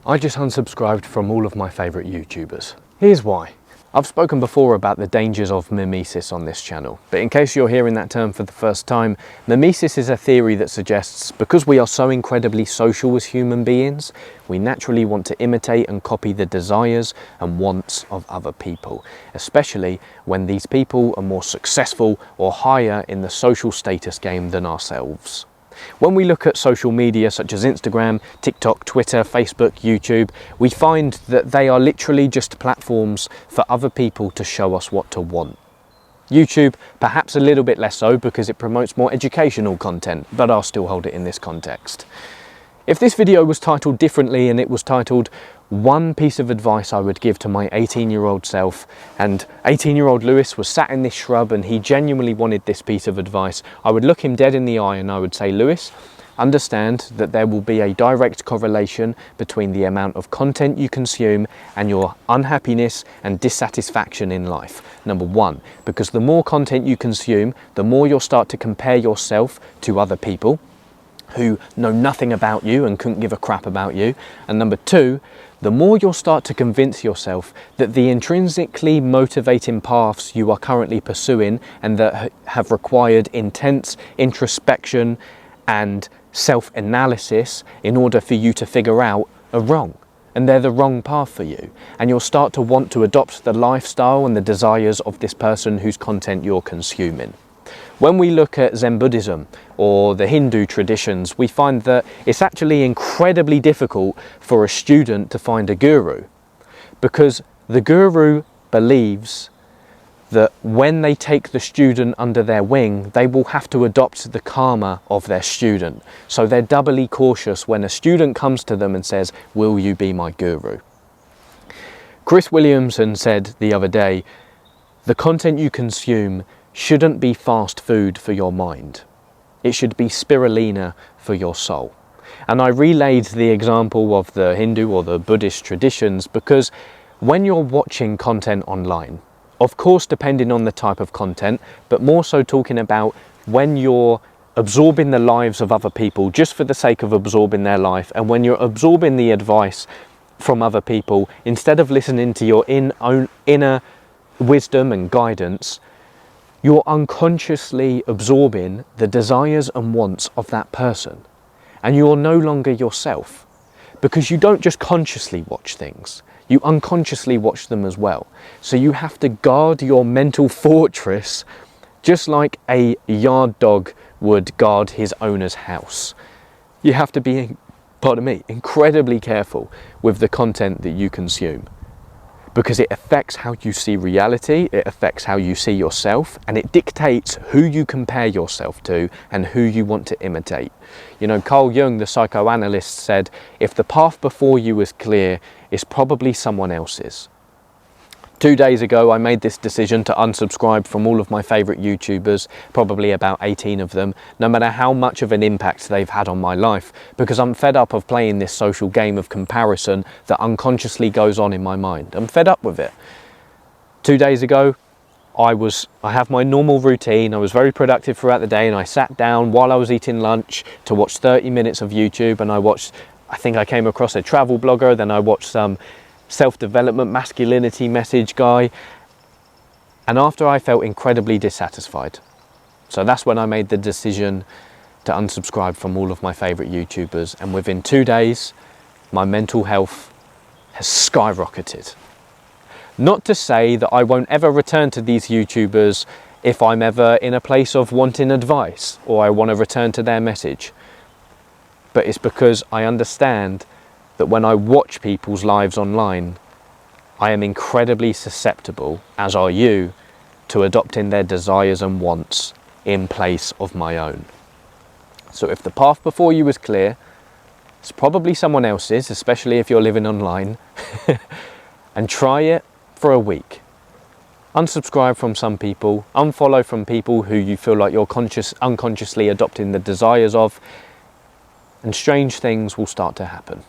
I just unsubscribed from all of my favourite YouTubers. Here's why. I've spoken before about the dangers of mimesis on this channel, but in case you're hearing that term for the first time, mimesis is a theory that suggests because we are so incredibly social as human beings, we naturally want to imitate and copy the desires and wants of other people, especially when these people are more successful or higher in the social status game than ourselves. When we look at social media such as Instagram, TikTok, Twitter, Facebook, YouTube, we find that they are literally just platforms for other people to show us what to want. YouTube, perhaps a little bit less so because it promotes more educational content, but I'll still hold it in this context. If this video was titled differently and it was titled one piece of advice I would give to my 18-year-old self, and 18-year-old Lewis was sat in this shrub and he genuinely wanted this piece of advice, I would look him dead in the eye and I would say, Lewis, understand that there will be a direct correlation between the amount of content you consume and your unhappiness and dissatisfaction in life. Number one, because the more content you consume, the more you'll start to compare yourself to other people who know nothing about you and couldn't give a crap about you. And number two, the more you'll start to convince yourself that the intrinsically motivating paths you are currently pursuing and that have required intense introspection and self-analysis in order for you to figure out are wrong. And they're the wrong path for you. And you'll start to want to adopt the lifestyle and the desires of this person whose content you're consuming. When we look at Zen Buddhism or the Hindu traditions, we find that it's actually incredibly difficult for a student to find a guru, because the guru believes that when they take the student under their wing, they will have to adopt the karma of their student. So they're doubly cautious when a student comes to them and says, "Will you be my guru?" Chris Williamson said the other day, the content you consume shouldn't be fast food for your mind. It should be spirulina for your soul. And I relayed the example of the Hindu or the Buddhist traditions because when you're watching content online, of course depending on the type of content, but more so talking about when you're absorbing the lives of other people just for the sake of absorbing their life, and when you're absorbing the advice from other people instead of listening to your own inner wisdom and guidance, you're unconsciously absorbing the desires and wants of that person. And you're no longer yourself, because you don't just consciously watch things, you unconsciously watch them as well. So you have to guard your mental fortress just like a yard dog would guard his owner's house. You have to be, pardon me, incredibly careful with the content that you consume, because it affects how you see reality, it affects how you see yourself, and it dictates who you compare yourself to and who you want to imitate. You know, Carl Jung, the psychoanalyst, said, if the path before you is clear, it's probably someone else's. 2 days ago, I made this decision to unsubscribe from all of my favourite YouTubers, probably about 18 of them, no matter how much of an impact they've had on my life, because I'm fed up of playing this social game of comparison that unconsciously goes on in my mind. I'm fed up with it. 2 days ago, I have my normal routine. I was very productive throughout the day, and I sat down while I was eating lunch to watch 30 minutes of YouTube, and I think I came across a travel blogger, then I watched some self-development masculinity message guy, and after I felt incredibly dissatisfied. So that's when I made the decision to unsubscribe from all of my favourite YouTubers, and within 2 days my mental health has skyrocketed. Not to say that I won't ever return to these YouTubers if I'm ever in a place of wanting advice or I want to return to their message, but it's because I understand that when I watch people's lives online, I am incredibly susceptible, as are you, to adopting their desires and wants in place of my own. So if the path before you is clear, it's probably someone else's, especially if you're living online, and try it for a week. Unsubscribe from some people, unfollow from people who you feel like you're unconsciously adopting the desires of, and strange things will start to happen.